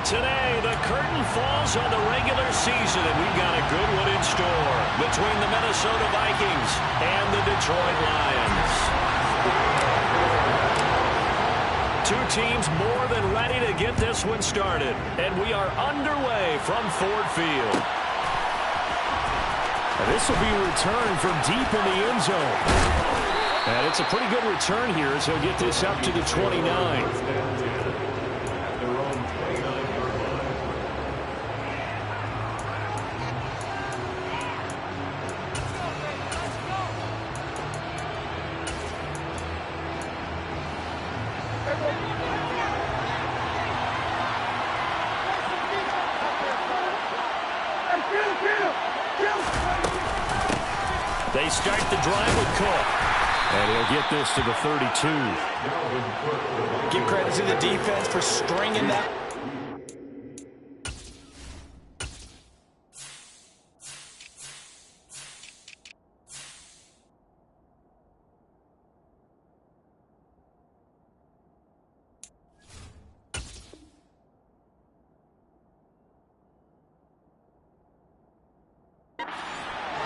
Today, the curtain falls on the regular season, and we've got a good one in store between the Minnesota Vikings and the Detroit Lions. Two teams more than ready to get this one started, and we are underway from Ford Field. And this will be a return from deep in the end zone. And it's a pretty good return here as he'll get this up to the 29. They start the drive with Cook. And he'll get this to the 32. Give credit to the defense for stringing that.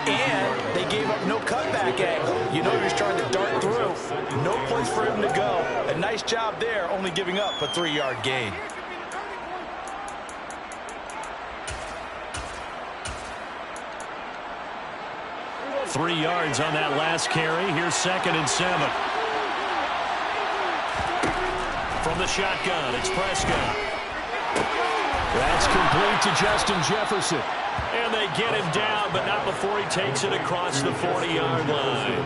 And they gave up no cutback angle. You know he was trying to dart through. No place for him to go. A nice job there, only giving up a 3-yard gain. Three yards on that last carry. Here's 2nd and 7. From the shotgun, it's Prescott. That's complete to Justin Jefferson. And they get him down, but not before he takes it across the 40-yard line.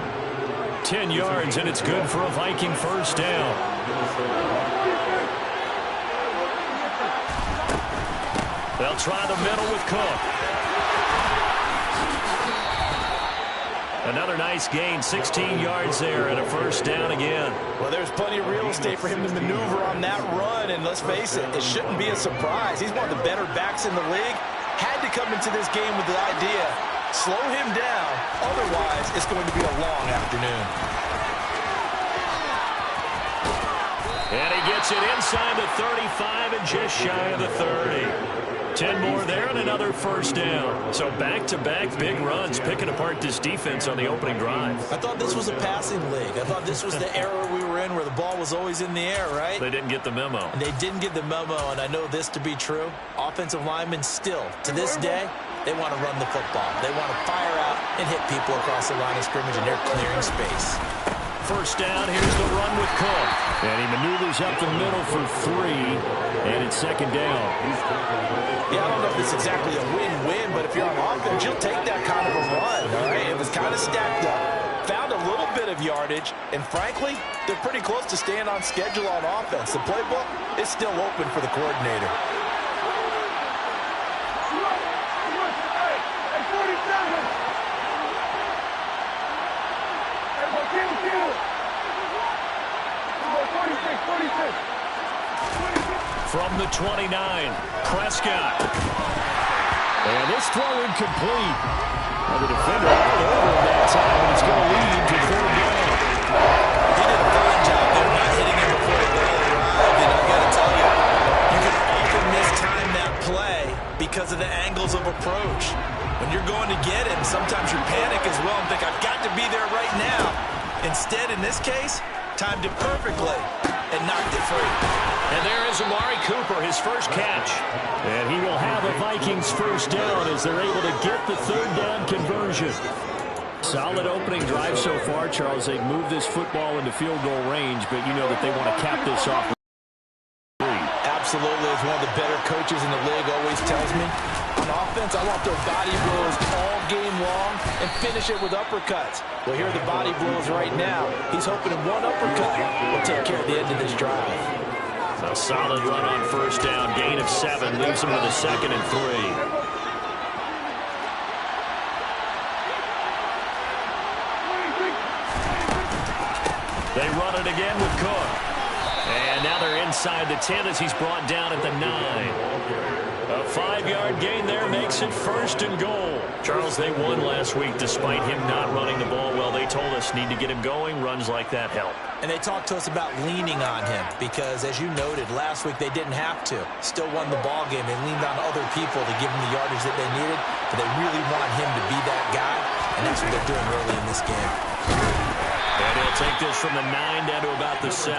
10 yards, and it's good for a Viking first down. They'll try the middle with Cook. Another nice gain, 16 yards there, and a first down again. Well, there's plenty of real estate for him to maneuver on that run, and let's face it, it shouldn't be a surprise. He's one of the better backs in the league. Had to come into this game with the idea, slow him down, otherwise it's going to be a long afternoon. And he gets it inside the 35 and just shy of the 30. 10 more there and another first down. So back-to-back big runs, picking apart this defense on the opening drive. I thought this was a passing league. I thought this was the era we were in where the ball was always in the air, right? They didn't get the memo. And they didn't get the memo, and I know this to be true. Offensive linemen still, to this day, they want to run the football. They want to fire out and hit people across the line of scrimmage, and they're clearing space. First down, here's the run with Cook. And he maneuvers up the middle for 3, and it's 2nd down. Yeah, I don't know if it's exactly a win-win, but if you're on offense, you'll take that kind of a run, all right? It was kind of stacked up, found a little bit of yardage, and frankly, they're pretty close to staying on schedule on offense. The playbook is still open for the coordinator. From the 29, Prescott. And this throw incomplete. Well, the defender got over him that time, and it's going to lead to 3rd down. He did a fine job there not hitting him before the ball arrived, and I got to tell you, you can often mistime that play because of the angles of approach. When you're going to get him, sometimes you panic as well and think, I've got to be there right now. Instead, in this case, timed it perfectly and knocked it free. And there is Amari Cooper, his first catch. And he will have a Vikings first down as they're able to get the 3rd down conversion. Solid opening drive so far, Charles. They've moved this football into field goal range, but you know that they want to cap this off. Absolutely. As one of the better coaches in the league always tells me, on offense, I want their body blows all game long and finish it with uppercuts. Well, here are the body blows right now. He's hoping in one uppercut will take care of the end of this drive. A solid run on first down. Gain of 7 leaves him with a 2nd and 3. They run it again with Cook. And now they're inside the 10 as he's brought down at the 9. A 5-yard gain there makes it 1st and goal. Charles, they won last week despite him not running the ball well. They told us need to get him going. Runs like that help. And they talked to us about leaning on him because, as you noted, last week they didn't have to. Still won the ball game. They leaned on other people to give him the yardage that they needed, but they really want him to be that guy, and that's what they're doing early in this game. And he'll take this from the 9 down to about the 7.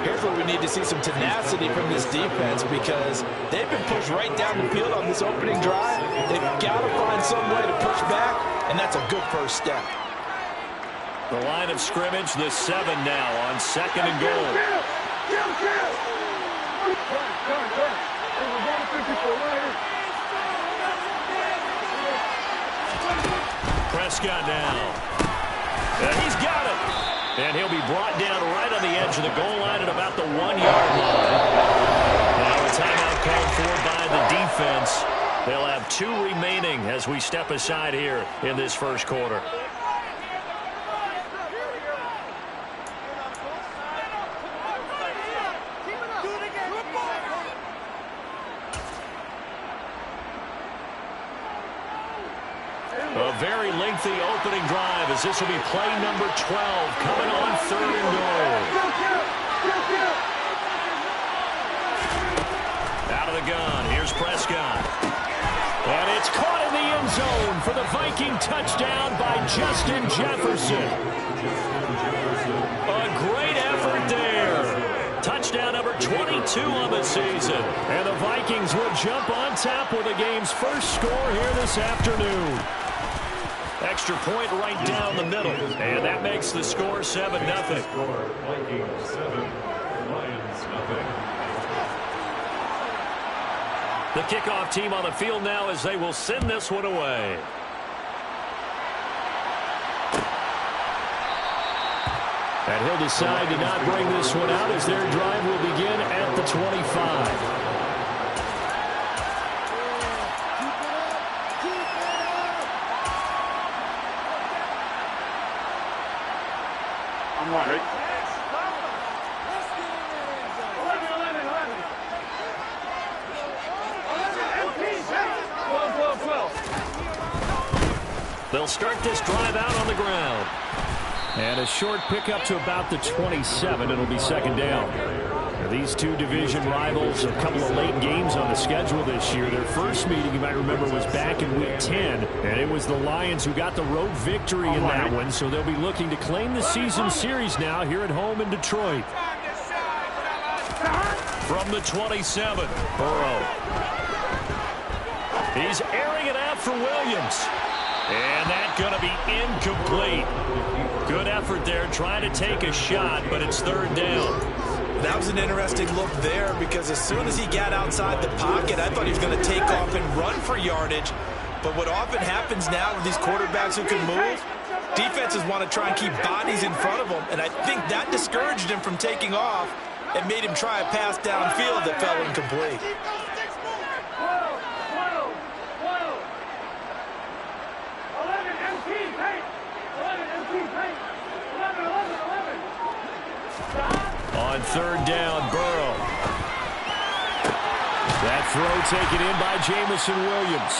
Here's where we need to see some tenacity from this defense because they've been pushed right down the field on this opening drive. They've got to find some way to push back, and that's a good first step. The line of scrimmage, the 7 now on 2nd and goal. Prescott now. And he's got it. And he'll be brought down right on the edge of the goal line at about the 1-yard line. Now a timeout called for by the defense. They'll have 2 remaining as we step aside here in this first quarter. A very lengthy opening drive as this will be play number 12 coming on 3rd and goal. Out of the gun, here's Prescott. And it's caught in the end zone for the Viking touchdown by Justin Jefferson. A great effort there. Touchdown number 22 on the season. And the Vikings will jump on top with the game's first score here this afternoon. Extra point right down the middle. And that makes the score 7-0. Vikings 7, Lions nothing. The kickoff team on the field now as they will send this one away. And he'll decide to not bring this one out as their drive will begin at the 25. Right. They'll start this drive out on the ground. And a short pickup to about the 27. It'll be 2nd down. Now, these two division rivals, a couple of late games on the schedule this year. Their first meeting, you might remember, was back in Week 10. And it was the Lions who got the road victory in that one. So they'll be looking to claim the season series now here at home in Detroit. From the 27, Burrow. He's airing it out for Williams. And that's going to be incomplete. Good effort there trying to take a shot, but it's 3rd down. That was an interesting look there because as soon as he got outside the pocket, I thought he was going to take off and run for yardage. But what often happens now with these quarterbacks who can move, defenses want to try and keep bodies in front of them. And I think that discouraged him from taking off and made him try a pass downfield that fell incomplete. On 3rd down, Burrow. That throw taken in by Jamison Williams.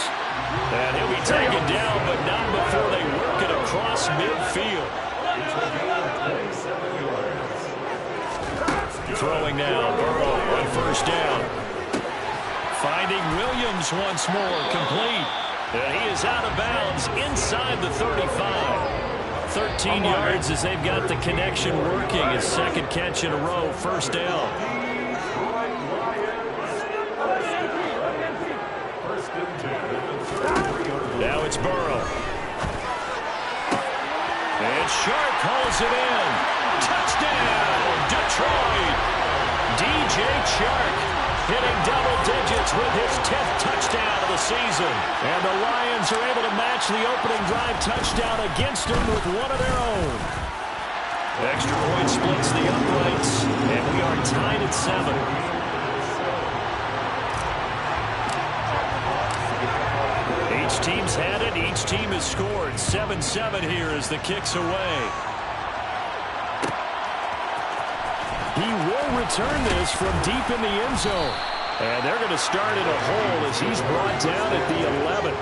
And he'll be taken down, but not before they work it across midfield. Throwing now, Burrow on 1st down. Finding Williams once more, complete. And he is out of bounds inside the 35. 13 yards as they've got the connection working. His 2nd catch in a row, 1st down. Now it's Burrow. And Shark hauls it in. Touchdown, Detroit. DJ Chark hitting double digits with his 10th touchdown of the season. And the Lions are able to match the opening drive touchdown against him with one of their own. Extra point splits the uprights, and we are tied at 7. Each team's had it. Each team has scored. 7-7 here as the kick's away. He will return this from deep in the end zone. And they're going to start in a hole as he's brought down at the 11.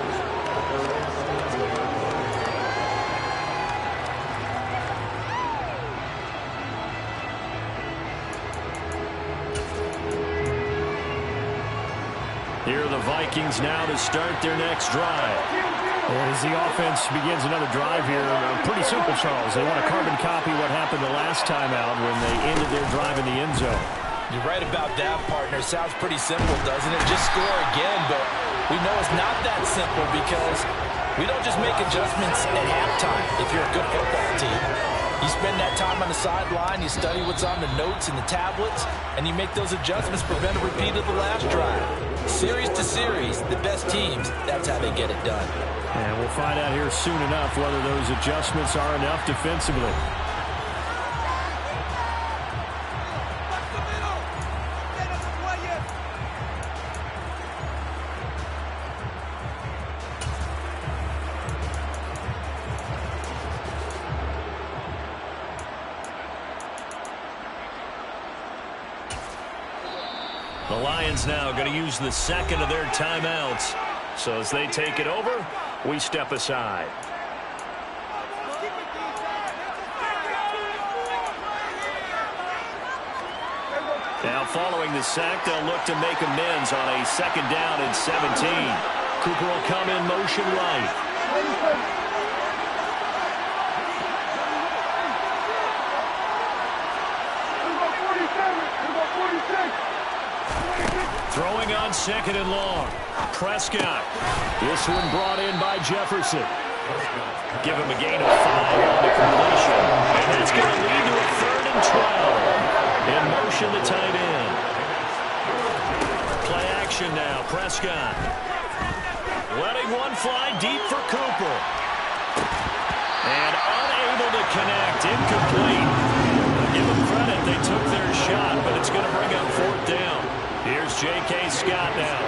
Here are the Vikings now to start their next drive. And as the offense begins another drive here, pretty simple, Charles. They want to carbon copy what happened the last time out when they ended their drive in the end zone. You're right about that, partner. Sounds pretty simple, doesn't it? Just score again, but we know it's not that simple because we don't just make adjustments at halftime if you're a good football team. You spend that time on the sideline, you study what's on the notes and the tablets, and you make those adjustments to prevent a repeat of the last drive. Series to series, the best teams, that's how they get it done. And we'll find out here soon enough whether those adjustments are enough defensively. The Lions now going to use the second of their timeouts. So as they take it over, we step aside. Now following the sack, they'll look to make amends on a 2nd down and 17. Cooper will come in motion right. Throwing on 2nd and long. Prescott. This one brought in by Jefferson. Give him a gain of 5 on the completion. And that's going to lead to a 3rd and 12. In motion, the tight end. Play action now. Prescott. Letting one fly deep for Cooper. And unable to connect. Incomplete. Give them credit. They took their shot, but it's going to bring up 4th down. Here's J.K. Scott now,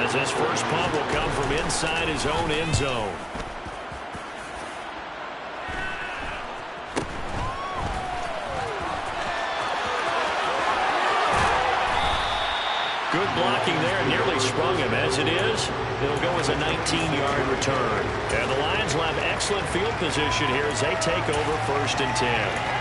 as his first punt will come from inside his own end zone. Good blocking there, nearly sprung him. As it is, it'll go as a 19-yard return. And the Lions will have excellent field position here as they take over 1st and 10.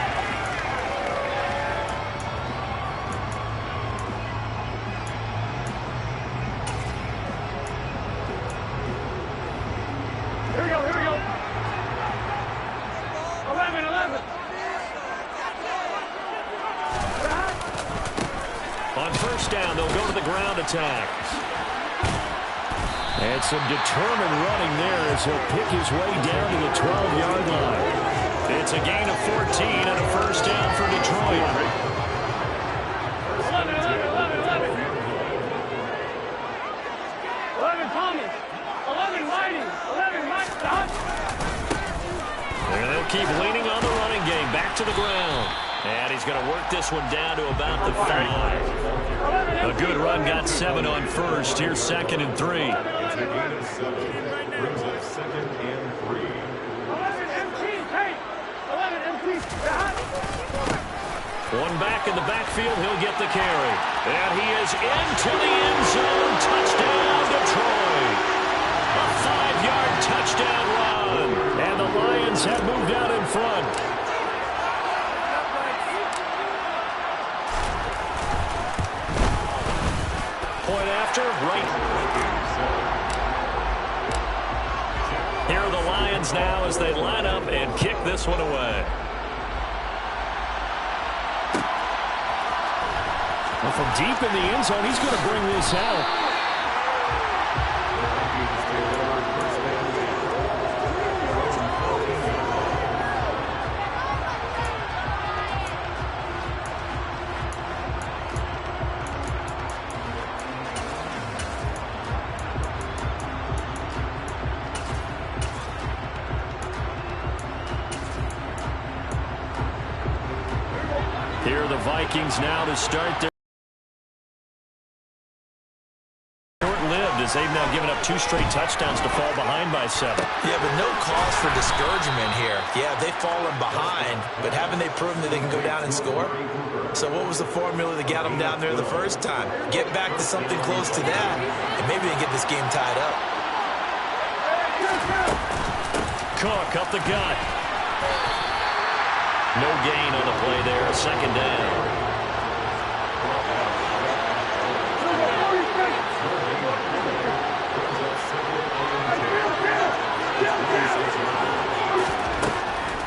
Attack. And some determined running there as he'll pick his way down to the 12-yard line. It's a gain of 14 and a 1st down for Detroit. 11 Thomas, 11 Whiting, 11 Mike Scott. And they'll keep leaning on the running game. Back to the ground. And he's going to work this one down to about the 5. A good run, got 7 on 1st. Here's 2nd and 3. It's a gain of 7. Brings up 2nd and 3. 11 MT, hey! 11 MT. One back in the backfield, he'll get the carry. And he is into the end zone. Touchdown, Detroit. A 5-yard touchdown run. And the Lions have moved out in front. Point after, right. Here are the Lions now as they line up and kick this one away. Well, from deep in the end zone, he's going to bring this out. Here are the Vikings now to start their short-lived as they've now given up 2 straight touchdowns to fall behind by 7. Yeah, but no cause for discouragement here. Yeah, they've fallen behind, but haven't they proven that they can go down and score? So what was the formula that got them down there the first time? Get back to something close to that, and maybe they get this game tied up. Cook up the gut. No gain on the play there, a second down.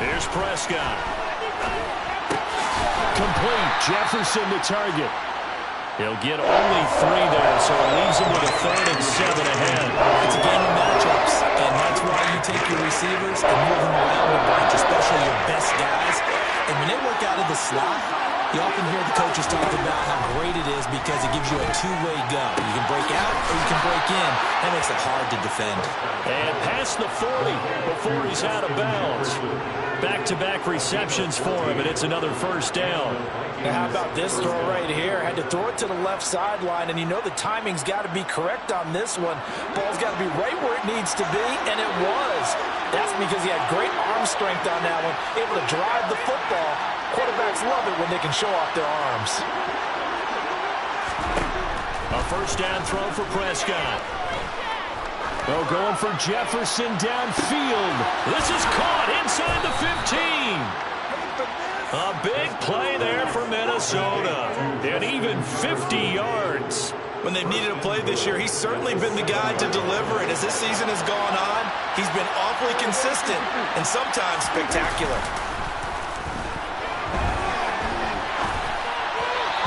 Here's Prescott. Complete. Jefferson to target. He'll get only 3 there, so it leaves him with a 3rd and 7 ahead. It's a game of matchups, and that's why you take your receivers and move them around a bunch, especially your best guys. And when they work out of the slot, you often hear the coaches talk about how great it is because it gives you a two-way go. You can break out or you can break in. That makes it hard to defend. And past the 40 before he's out of bounds. Back-to-back receptions for him, and it's another first down. Now how about this throw right here? Had to throw it to the left sideline, and you know the timing's got to be correct on this one. Ball's got to be right where it needs to be, and it was. That's because he had great arm strength on that one, able to drive the football. Quarterbacks love it when they can show off their arms. A first down throw for Prescott. They're going for Jefferson downfield. This is caught inside the 15. A big play there for Minnesota. And even 50 yards. When they've needed a play this year, he's certainly been the guy to deliver it. As this season has gone on, he's been awfully consistent and sometimes spectacular.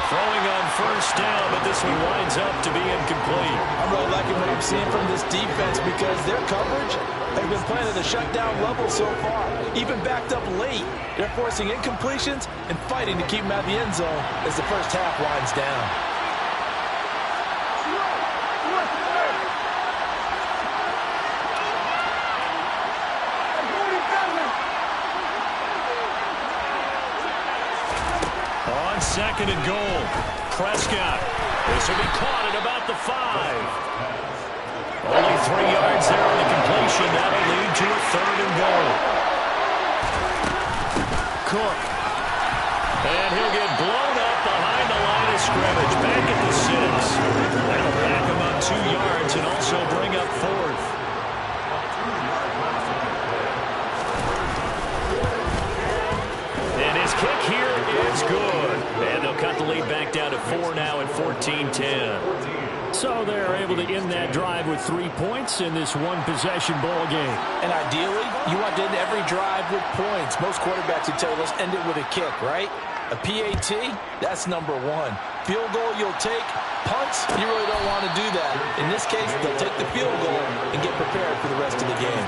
Throwing on first down, but this one winds up to be incomplete. I'm really liking what I'm seeing from this defense because their coverage has been playing at a shutdown level so far. Even backed up late, they're forcing incompletions and fighting to keep them out of the end zone as the first half winds down. On 2nd and goal, Prescott. This will be caught at about the 5. Only 3 yards there on the completion. That'll lead to a 3rd and goal. Cook. And he'll get blown up behind the line of scrimmage. Back at the 6. That'll back him up 2 yards and also bring up 4th. And his kick here is good. And they'll cut the lead back down to 4 now at 14-10. So they're able to end that drive with 3 points in this one-possession ball game. And ideally, you want to end every drive with points. Most quarterbacks would tell you, let's end it with a kick, right? A PAT, that's number 1. Field goal you'll take. Punts, you really don't want to do that. In this case, they'll take the field goal and get prepared for the rest of the game.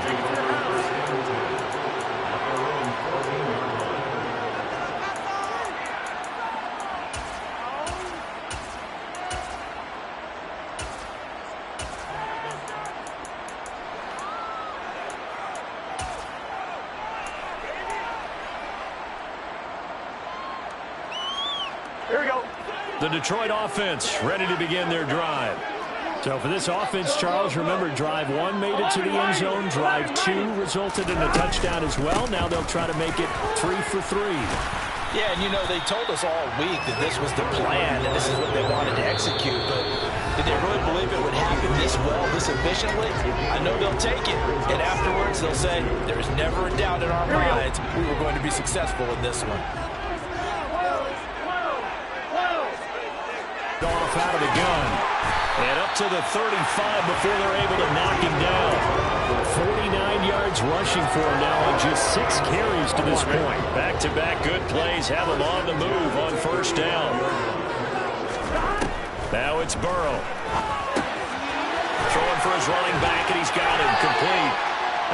Here we go. The Detroit offense ready to begin their drive. So for this offense, Charles, remember drive 1 made it to the end zone. Drive 2 resulted in a touchdown as well. Now they'll try to make it 3 for 3. Yeah, and you know, they told us all week that this was the plan and this is what they wanted to execute. But did they really believe it would happen this well, this efficiently? I know they'll take it. And afterwards, they'll say, there's never a doubt in our minds we were going to be successful in this one. Going off out of the gun. And up to the 35 before they're able to knock him down. 49 yards rushing for him now on just 6 carries to this point. Back-to-back good plays have him on the move on first down. Now it's Burrow. Throwing for his running back, and he's got him complete.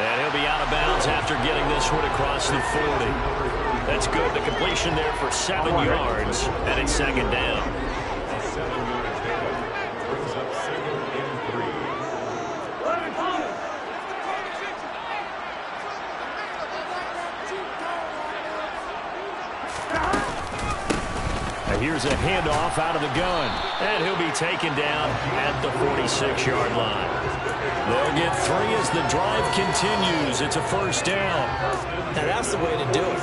And he'll be out of bounds after getting this one across the 40. That's good. The completion there for 7 yards, and it's 2nd down. Here's a handoff out of the gun. And he'll be taken down at the 46-yard line. They'll get 3 as the drive continues. It's a first down. Now that's the way to do it.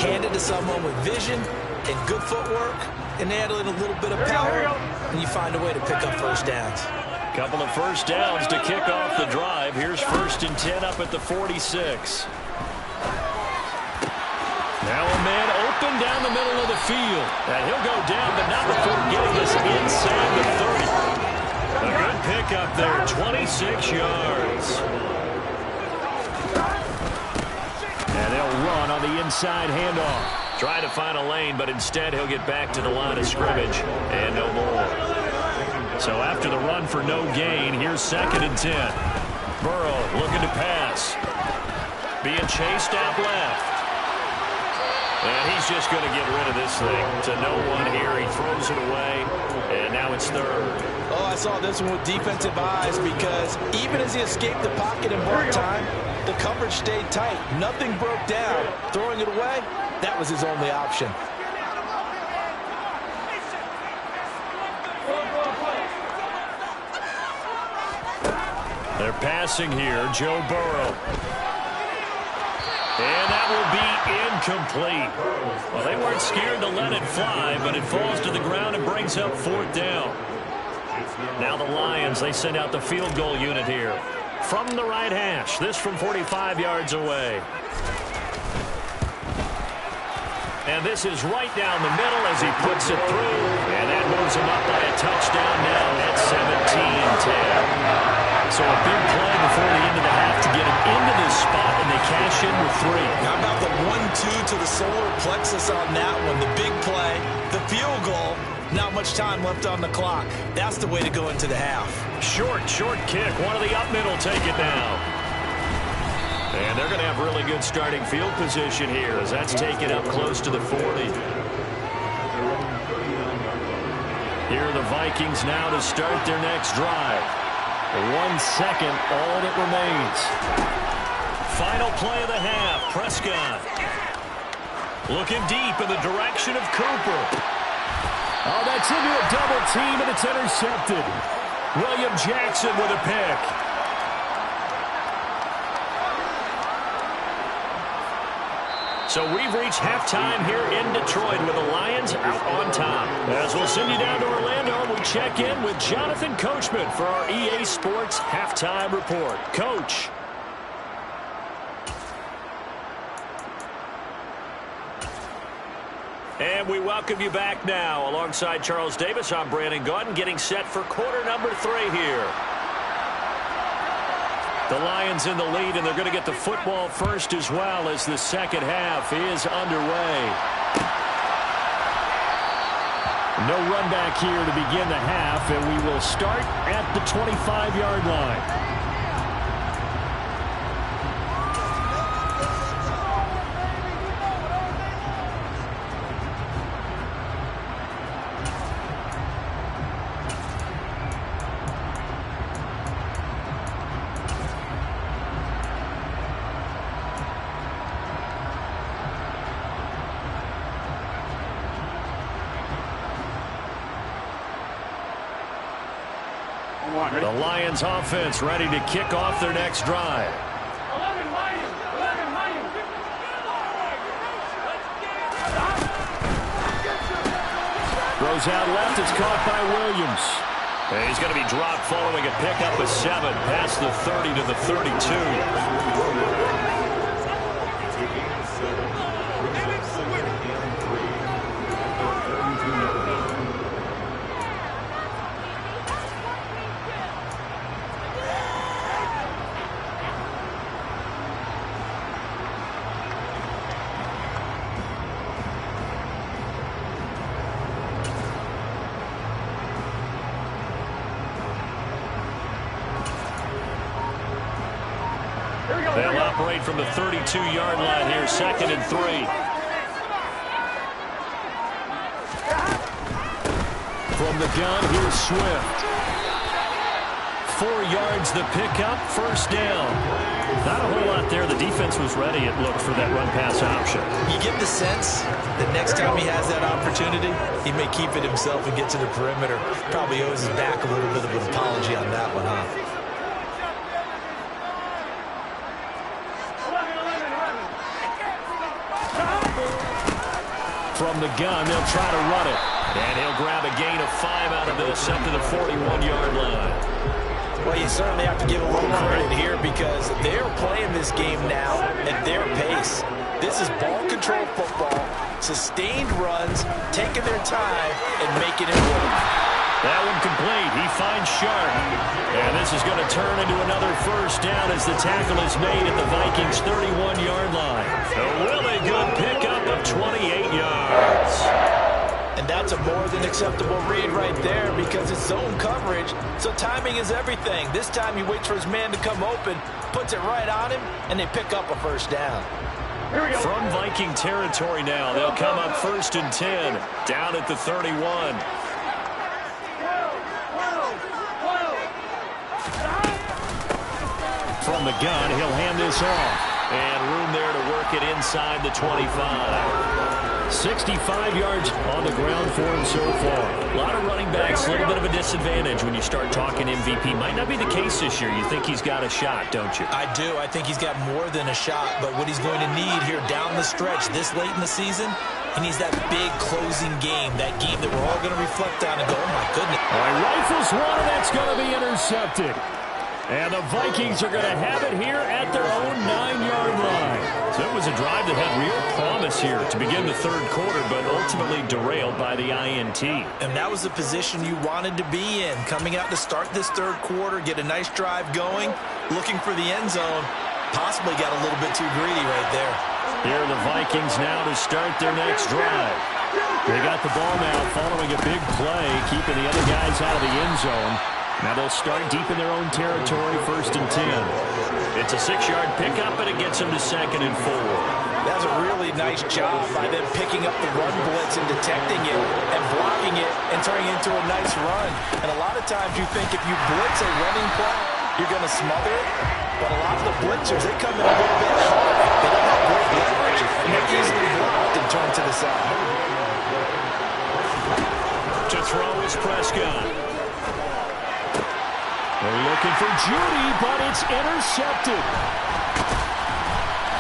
Hand it to someone with vision and good footwork, and add in a little bit of power, and you find a way to pick up first downs. Couple of first downs to kick off the drive. Here's 1st and 10 up at the 46. Now a man open down the middle of the field. And he'll go down, but not before getting this inside the 30. A good pickup there, 26 yards. And they'll run on the inside handoff. Trying to find a lane, but instead he'll get back to the line of scrimmage and no more. So after the run for no gain, here's 2nd and 10. Burrow looking to pass. Being chased out left. And he's just going to get rid of this thing to no one here. He throws it away, and now it's 3rd. Oh, I saw this one with defensive eyes because even as he escaped the pocket in ball time, the coverage stayed tight. Nothing broke down. Throwing it away, that was his only option. They're passing here, Joe Burrow. And that will be incomplete. Well, they weren't scared to let it fly, but it falls to the ground and brings up 4th down. Now the Lions, they send out the field goal unit here. From the right hash, this from 45 yards away. And this is right down the middle as he puts it through. And that moves him up by a touchdown now at 17-10. So a big play before the end of the half to get him into this spot, and they cash in with 3. How about the 1-2 to the solar plexus on that one? The big play, the field goal, not much time left on the clock. That's the way to go into the half. Short kick. One of the up middle take it now. And they're going to have really good starting field position here as that's taken up close to the 40. Here are the Vikings now to start their next drive. 1 second, all that remains. Final play of the half. Prescott looking deep in the direction of Cooper. Oh, that's into a double team, and it's intercepted. William Jackson with a pick. So we've reached halftime here in Detroit with the Lions out on top. As we'll send you down to Orlando, we check in with Jonathan Coachman for our EA Sports Halftime Report. Coach. And we welcome you back now. Alongside Charles Davis, I'm Brandon Gaudin, getting set for quarter number 3 here. The Lions in the lead, and they're going to get the football first as well as the second half is underway. No run back here to begin the half, and we will start at the 25-yard line. The Lions offense ready to kick off their next drive. 11 Lions. Throws out left. It's caught by Williams. And he's going to be dropped following a pickup of 7 past the 30 to the 32. They'll operate from the 32-yard line here, 2nd and 3. From the gun, here's Swift. 4 yards the pickup, first down. Not a whole lot there. The defense was ready, it looked, for that run-pass option. You get the sense that next time he has that opportunity, he may keep it himself and get to the perimeter. Probably owes his back a little bit of an apology on that one, huh? From the gun, they'll try to run it. And he'll grab a gain of 5 out of this up to the 41-yard line. Well, you certainly have to give a little credit here because they're playing this game now at their pace. This is ball control football, sustained runs, taking their time, and making it work. That one complete. He finds Sharp. And this is going to turn into another first down as the tackle is made at the Vikings' 31-yard line. A really good pickup of 28 yards. And that's a more than acceptable read right there because it's zone coverage, so timing is everything. This time he waits for his man to come open, puts it right on him, and they pick up a first down. From Viking territory now, they'll come up 1st and 10, down at the 31. From the gun, he'll hand this off. And room there to work it inside the 25. 65 yards on the ground for him so far. A lot of running backs, a little bit of a disadvantage when you start talking MVP. Might not be the case this year. You think he's got a shot, don't you? I do. I think he's got more than a shot. But what he's going to need here down the stretch this late in the season, he needs that big closing game, that game that we're all going to reflect on and go, oh, my goodness. All right, rifles one, and that's going to be intercepted. And the Vikings are going to have it here at their own 9-yard line. So it was a drive that had real promise here to begin the third quarter, but ultimately derailed by the INT. And that was the position you wanted to be in, coming out to start this third quarter, get a nice drive going, looking for the end zone. Possibly got a little bit too greedy right there. Here are the Vikings now to start their next drive. They got the ball now following a big play, keeping the other guys out of the end zone. Now they'll start deep in their own territory, 1st and 10. It's a 6-yard pickup, and it gets them to 2nd and 4. That's a really nice job by them picking up the run blitz and detecting it and blocking it and turning it into a nice run. And a lot of times you think if you blitz a running play, you're going to smother it. But a lot of the blitzers, they come in a little bit hard. They don't have great leverage, and they're easily blocked and turned to the side. To throw is Prescott. They're looking for Judy, but it's intercepted.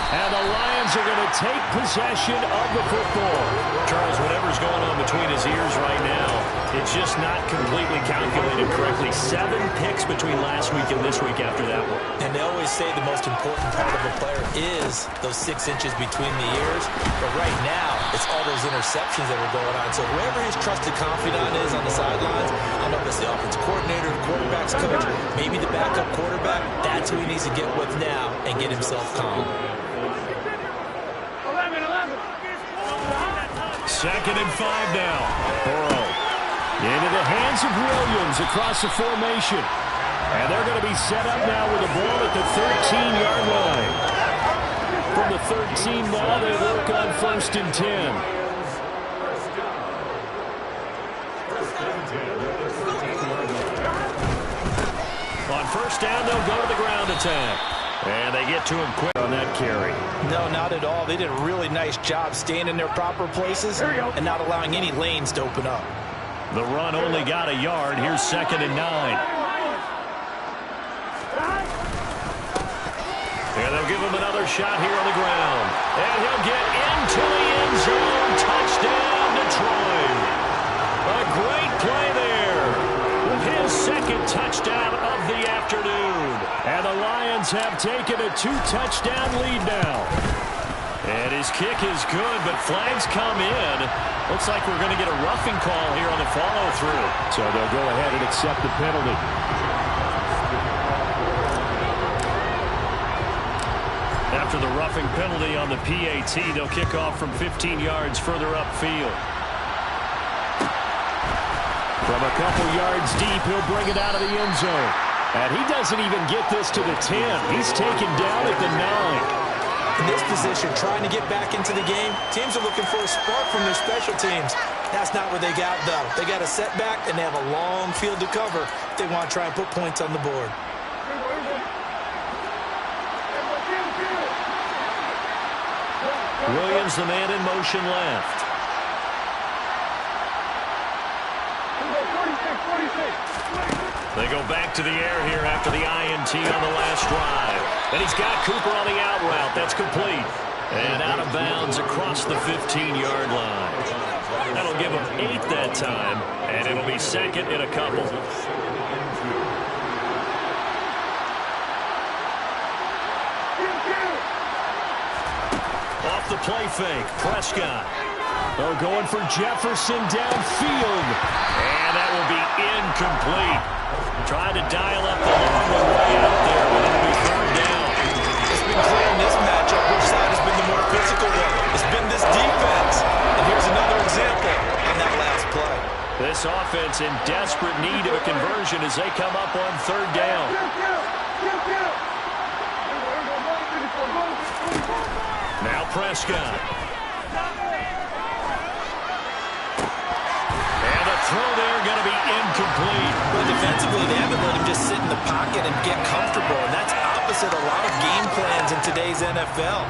And the Lions are going to take possession of the football. Charles, whatever's going on between his ears right now, it's just not completely calculated correctly. 7 picks between last week and this week after that one. And they always say the most important part of a player is those 6 inches between the ears. But right now, it's all those interceptions that are going on. So whoever his trusted confidant is on the sidelines, I know it's the offensive coordinator, the quarterback's coach, maybe the backup quarterback, that's who he needs to get with now and get himself calm. 2nd and 5 now. Burrow into the hands of Williams across the formation. And they're going to be set up now with the ball at the 13-yard line. From the 13 now, they work on 1st and 10. On 1st down, they'll go to the ground attack. And they get to him quick on that carry. No, not at all. They did a really nice job staying in their proper places and not allowing any lanes to open up. The run only got a yard. Here's 2nd and 9. And they'll give him another shot here on the ground. And he'll get into the end zone. Touchdown, Detroit. A great play there. His 2nd touchdown of the afternoon. And the Lions have taken a 2-touchdown lead now. And his kick is good, but flags come in. Looks like we're going to get a roughing call here on the follow-through. So they'll go ahead and accept the penalty. After the roughing penalty on the PAT, they'll kick off from 15 yards further upfield. From a couple yards deep, he'll bring it out of the end zone. And he doesn't even get this to the 10. He's taken down at the 9. In this position, trying to get back into the game, teams are looking for a spark from their special teams. That's not what they got, though. They got a setback, and they have a long field to cover if they want to try and put points on the board. Williams, the man in motion left. They go back to the air here after the INT on the last drive. And he's got Cooper on the out route. That's complete. And out of bounds across the 15-yard line. That'll give him 8 that time, and it'll be second in a couple. Off the play fake, Prescott. Oh, going for Jefferson downfield. And that will be incomplete. Trying to dial up the long one way out there, but it'll be third down. It's been clear in this matchup which side has been the more physical one. It's been this defense. And here's another example on that last play. This offense in desperate need of a conversion as they come up on third down. Now Prescott. And the throw there going to be incomplete. Well, defensively, they haven't let him just sit in the pocket and get comfortable, and that's opposite a lot of game plans in today's NFL.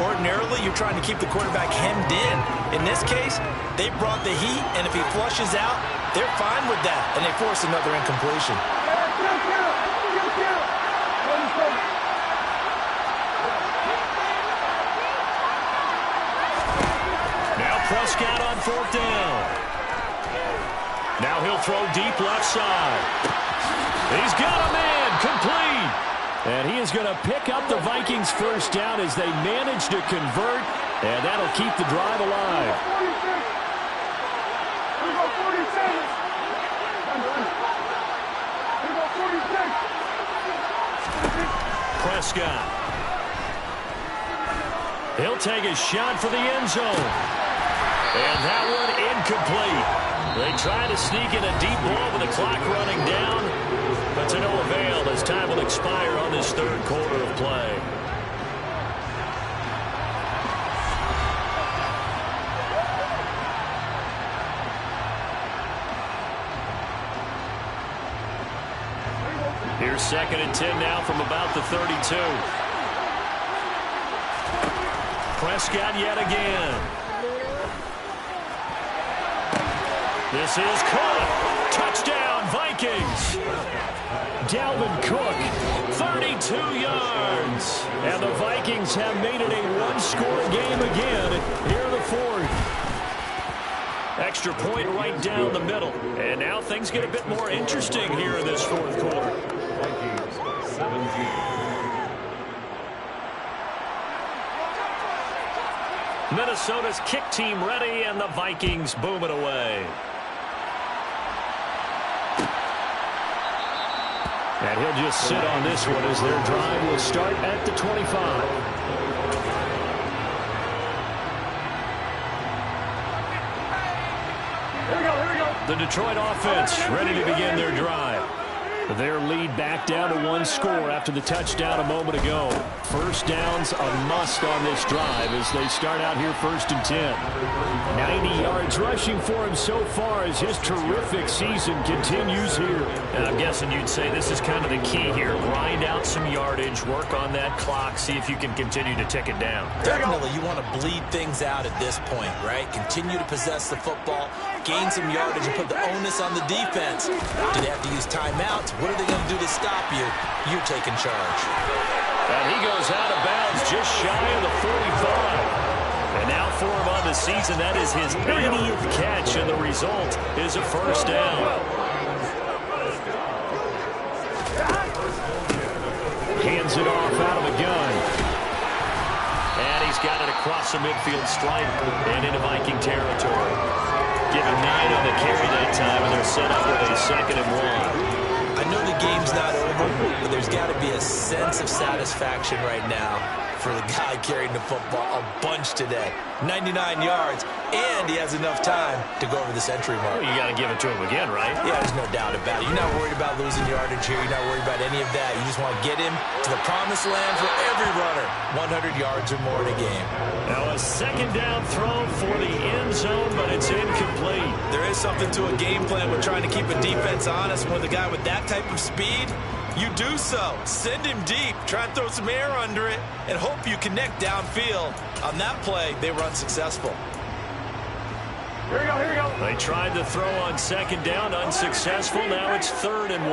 Ordinarily, you're trying to keep the quarterback hemmed in. In this case, they brought the heat, and if he flushes out, they're fine with that, and they force another incompletion. Now Prescott on fourth down. Now he'll throw deep left side. He's got a man, complete. And he is going to pick up the Vikings first down as they manage to convert, and that'll keep the drive alive. Prescott. He'll take a shot for the end zone. And that one incomplete. They try to sneak in a deep ball with the clock running down, but to no avail as time will expire on this third quarter of play. Here's second and 10 now from about the 32. Prescott yet again. This is caught. Touchdown, Vikings. Dalvin Cook, 32 yards. And the Vikings have made it a one-score game again here in the fourth. Extra point right down the middle. And now things get a bit more interesting here in this fourth quarter. Vikings 17. Minnesota's kick team ready, and the Vikings boom it away. And he'll just sit on this one as their drive will start at the 25. The Detroit offense ready to begin their drive. Their lead back down to one score after the touchdown a moment ago. First down's a must on this drive as they start out here first and 10. 90 yards rushing for him so far as his terrific season continues here. And I'm guessing you'd say this is kind of the key here. Grind out some yardage, work on that clock, see if you can continue to tick it down. Definitely, you want to bleed things out at this point, right? Continue to possess the football, gain some yardage, and put the onus on the defense. Do they have to use timeouts? What are they going to do to stop you? You're taking charge. And he goes out of bounds just shy of the 45. And now for him on the season, that is his 80th catch, and the result is a first down. Hands it off out of the gun. And he's got it across the midfield stripe and into Viking territory. Give him 9 on the carry that time, and they're set up with a 2nd and 1. I know the game's not over, but there's got to be a sense of satisfaction right now for the guy carrying the football a bunch today. 99 yards, and he has enough time to go over the century mark. Well, you got to give it to him again, right? Yeah, there's no doubt about it. You're not worried about losing yardage here. You're not worried about any of that. You just want to get him to the promised land for every runner. 100 yards or more in a game. Now a second down throw for the end zone, but it's incomplete. There is something to a game plan with trying to keep a defense honest. With a guy with that type of speed, you do so. Send him deep. Try and throw some air under it and hope you connect downfield. On that play, they were unsuccessful. Here we go, here we go. They tried to throw on second down, unsuccessful. Now it's 3rd and 1.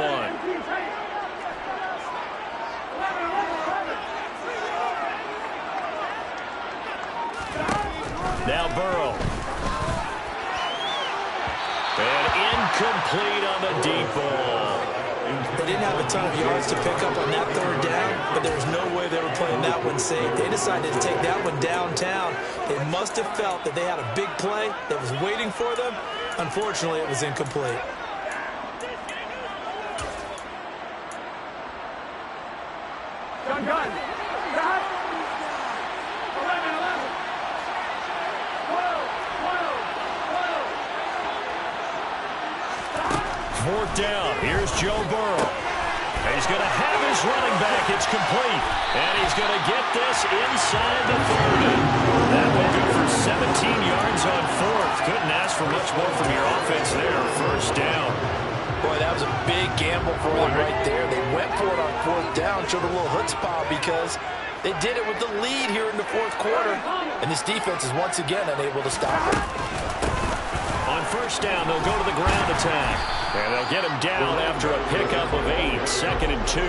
Now Burrow. And incomplete on the deep ball. They didn't have a ton of yards to pick up on that 3rd down, but there was no way they were playing that one safe. They decided to take that one downtown. They must have felt that they had a big play that was waiting for them. Unfortunately, it was incomplete. Gun, gun. Got. 11, 11. 12, 12, 12. 4th down. Here's Joe Burrow. And he's going to have his running back. It's complete. And he's going to get this inside the 30. That will go for 17 yards on 4th. Couldn't ask for much more from your offense there. 1st down. Boy, that was a big gamble for them right there. They went for it on 4th down, showed a little chutzpah because they did it with the lead here in the 4th quarter. And this defense is once again unable to stop it. On 1st down, they'll go to the ground attack. And they'll get him down after a pickup of 8. 2nd and 2.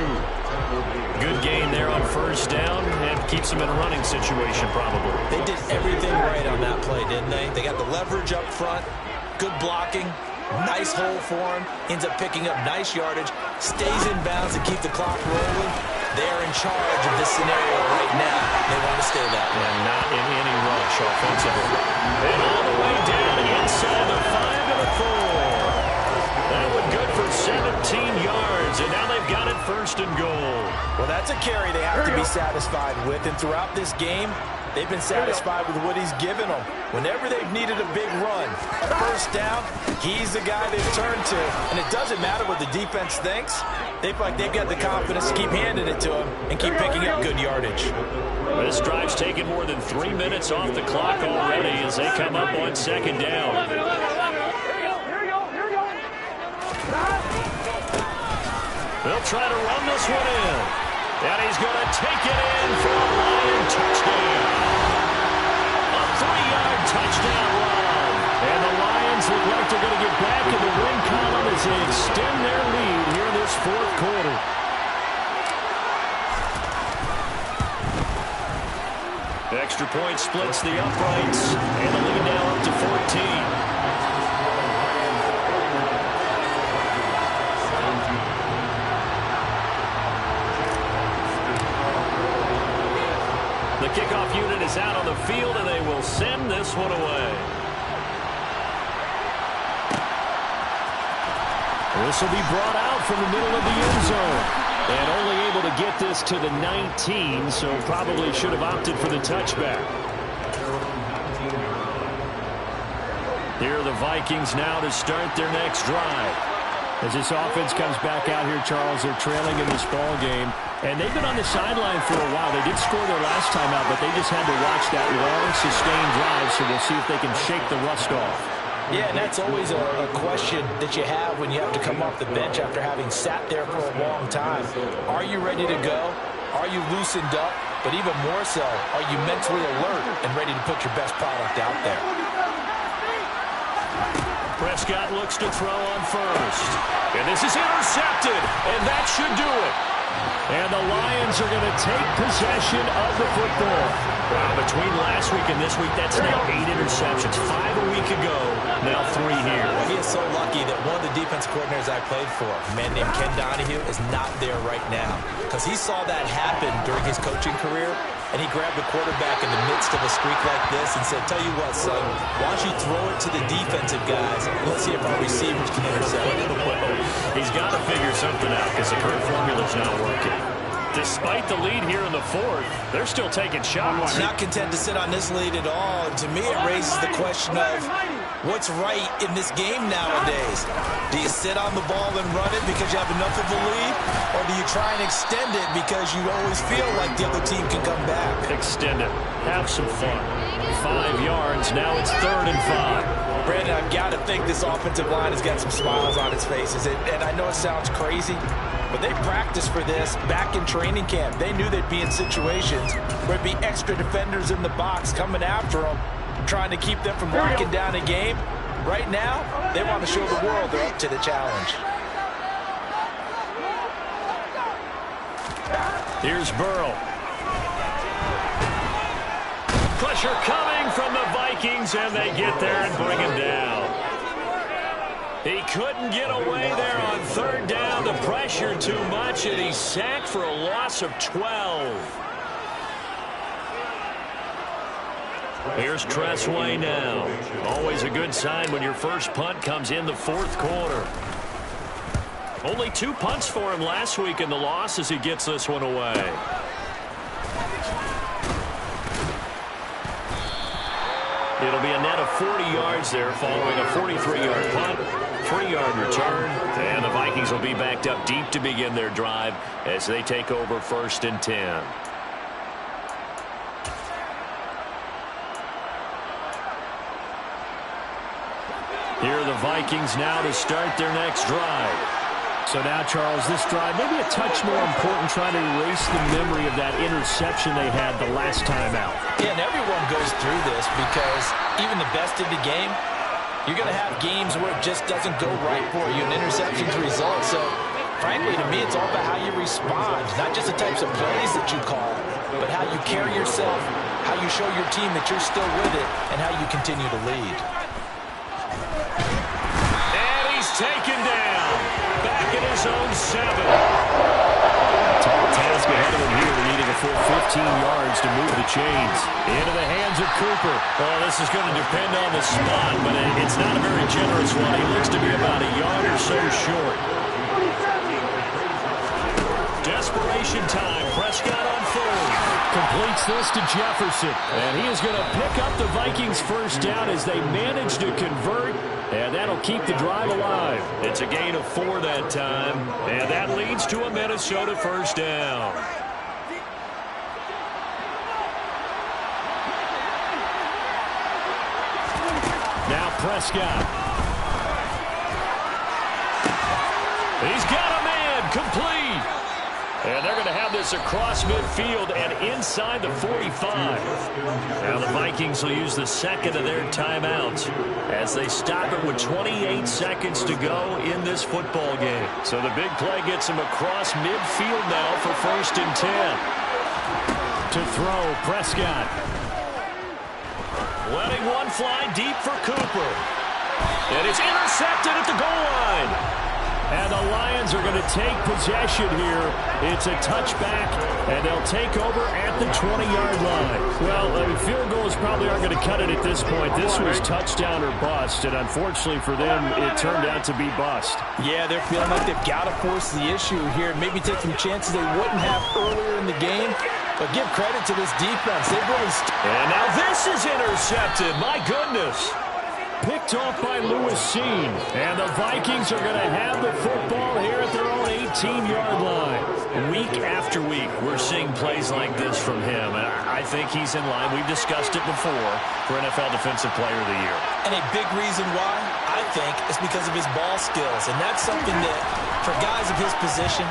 Good gain there on 1st down and keeps them in a running situation probably. They did everything right on that play, didn't they? They got the leverage up front, good blocking, nice hole for him, ends up picking up nice yardage, stays in bounds and keep the clock rolling. They're in charge of this scenario right now. They want to stay that way. And not in any rush offensively. And all the way down inside the 5 to the 4. That one good for 17 yards, and now they've got it 1st and goal. Well, that's a carry they have to be satisfied with, and throughout this game, they've been satisfied with what he's given them. Whenever they've needed a big run, a 1st down, he's the guy they've turned to, and it doesn't matter what the defense thinks. They feel like they've got the confidence to keep handing it to him and keep picking up good yardage. This drive's taken more than 3 minutes off the clock already as they come up on 2nd down. 11, 11, 11. Here we go, here we go, here we go. They'll try to run this one in. And he's going to take it in for a Lion touchdown. A 3-yard touchdown run. And the Lions look like they're going to get back in the win column as they extend their lead here in this 4th quarter. Extra point splits the uprights. And the lead now up to 14. The kickoff unit is out on the field, and they will send this one away. This will be brought out from the middle of the end zone. And only able to get this to the 19, so probably should have opted for the touchback. Here are the Vikings now to start their next drive. As this offense comes back out here, Charles, they're trailing in this ball game. And they've been on the sideline for a while. They did score their last time out, but they just had to watch that long, sustained drive, so we'll see if they can shake the rust off. Yeah, and that's always a question that you have when you have to come off the bench after having sat there for a long time. Are you ready to go? Are you loosened up? But even more so, are you mentally alert and ready to put your best product out there? Prescott looks to throw on 1st. And this is intercepted, and that should do it. And the Lions are going to take possession of the football. Wow, between last week and this week, that's now 8 interceptions. 5 a week ago, now 3 here. He is so lucky that one of the defense coordinators I played for, a man named Ken Donahue, is not there right now. Because he saw that happen during his coaching career, and he grabbed the quarterback in the midst of a streak like this and said, tell you what, son, why don't you throw it to the defensive guys, and let's see if our receivers can intercept it. He's got to figure something out because the current formula's not working. Despite the lead here in the fourth, they're still taking shots. Not content to sit on this lead at all. And to me, it raises the question of what's right in this game nowadays. Do you sit on the ball and run it because you have enough of a lead? Or do you try and extend it because you always feel like the other team can come back? Extend it. Have some fun. 5 yards. Now it's 3rd and 5. Brandon, I've got to think this offensive line has got some smiles on its faces. And I know it sounds crazy, but they practiced for this back in training camp. They knew they'd be in situations where there'd be extra defenders in the box coming after them, trying to keep them from locking down a game. Right now, they want to show the world they're up to the challenge. Here's Burrow. Pressure coming from the Vikings, and they get there and bring him down. He couldn't get away there on 3rd down. The pressure too much, and he's sacked for a loss of 12. Here's Tressway now. Always a good sign when your first punt comes in the 4th quarter. Only 2 punts for him last week in the loss as he gets this one away. It'll be a net of 40 yards there following a 43-yard punt, 3-yard return, and the Vikings will be backed up deep to begin their drive as they take over 1st and 10. Here are the Vikings now to start their next drive. So now, Charles, this drive maybe a touch more important, trying to erase the memory of that interception they had the last time out. Yeah, and everyone goes through this because even the best in the game, you're going to have games where it just doesn't go right for you, and interceptions result. So, frankly, to me, it's all about how you respond, not just the types of plays that you call, but how you carry yourself, how you show your team that you're still with it, and how you continue to lead. And he's taken down. Back in his own 7. Tall task ahead of him here, needing a full 15 yards to move the chains. Into the hands of Cooper. Well, this is going to depend on the spot, but it's not a very generous one. He looks to be about a yard or so short. Desperation time. Prescott on 3rd. Completes this to Jefferson. And he is going to pick up the Vikings' first down as they manage to convert. And that'll keep the drive alive. It's a gain of 4 that time. And that leads to a Minnesota first down. Now Prescott. He's got a man. Complete. And they're going to have this across midfield and inside the 45. Now the Vikings will use the second of their timeouts as they stop it with 28 seconds to go in this football game. So the big play gets them across midfield now for 1st and 10. To throw, Prescott. Letting one fly deep for Cooper. And it's intercepted at the goal line. And the Lions are going to take possession here. It's a touchback, and they'll take over at the 20-yard line. Well, field goals probably aren't going to cut it at this point. This was touchdown or bust, and unfortunately for them, it turned out to be bust. Yeah, they're feeling like they've got to force the issue here, maybe take some chances they wouldn't have earlier in the game. But give credit to this defense. They've really... And now this is intercepted. My goodness. Picked off by Lewis Cine. And the Vikings are going to have the football here at their own 18-yard line. Week after week, we're seeing plays like this from him. And I think he's in line. We've discussed it before for NFL Defensive Player of the Year. And a big reason why, I think, is because of his ball skills. And that's something that, for guys of his position,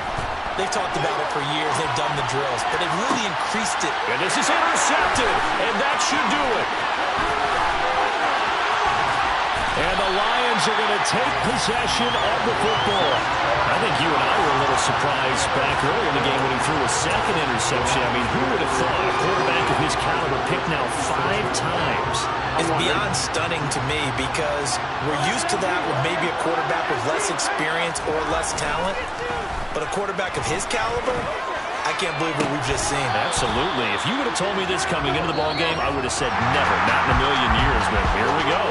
they've talked about it for years. They've done the drills. But they've really increased it. And this is intercepted. And that should do it. And the Lions are going to take possession of the football. I think you and I were a little surprised back early in the game when he threw a second interception. I mean, who would have thought a quarterback of his caliber picked now 5 times? It's beyond stunning to me because we're used to that with maybe a quarterback with less experience or less talent. But a quarterback of his caliber, I can't believe what we've just seen. Absolutely. If you would have told me this coming into the ballgame, I would have said never, not in a million years. But here we go.